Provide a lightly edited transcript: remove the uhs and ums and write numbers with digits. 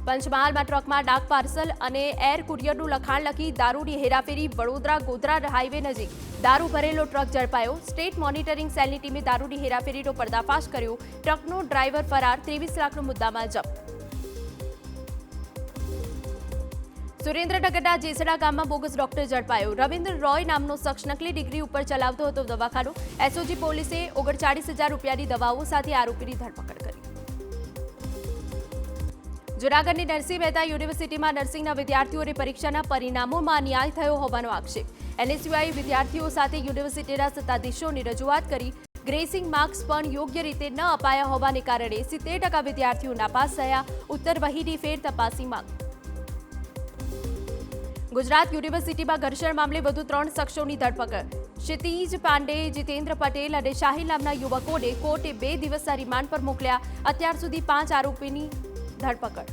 પંચમહાલમાં ટ્રકમાં ડાક પાર્સલ અને એર કુરિયરનું લખાણ લખી દારૂની હેરાફેરી. વડોદરા ગોધરા હાઈવે નજીક દારૂ ભરેલો ટ્રક ઝડપાયો. સ્ટેટ મોનિટરિંગ સેલની ટીમે દારૂની હેરાફેરીનો પર્દાફાશ કર્યો. ટ્રકનો ડ્રાઈવર ફરાર. 23 લાખનો મુદ્દામાલ જપ્ત. સુરેન્દ્રનગરના જેસડા ગામમાં બોગસ ડોક્ટર ઝડપાયો. રવિન્દ્ર રોય નામનો શખ્સ નકલી ડિગ્રી ઉપર ચલાવતો હતો દવાખાનું. એસઓજી પોલીસે 39,000 રૂપિયાની દવાઓ સાથે આરોપીની ધરપકડ કરી. જૂનાગઢની નરસિંહ મહેતા યુનિવર્સિટીમાં નર્સિંગના વિદ્યાર્થીઓને પરીક્ષાના પરિણામોમાં અન્યાય થયો હોવાનો આક્ષેપ. એનએસયુઆઈએ વિદ્યાર્થીઓ સાથે યુનિવર્સિટીના સત્તાધીશોની રજૂઆત કરી. ગ્રેસિંગ માર્ક્સ પણ યોગ્ય રીતે ન અપાયા હોવાને કારણે 70% વિદ્યાર્થીઓ નાપાસ થયા. ઉત્તર વહીની ફેર તપાસની માંગ. ગુજરાત યુનિવર્સિટીમાં ઘર્ષણ મામલે વધુ 3 શખ્સોની ધરપકડ. ક્ષિતિજ પાંડે, જીતેન્દ્ર પટેલ અને શાહિલ નામના યુવકોને કોર્ટે 2 દિવસના રિમાન્ડ પર મોકલ્યા. અત્યાર સુધી 5 આરોપીની ધરપકડ.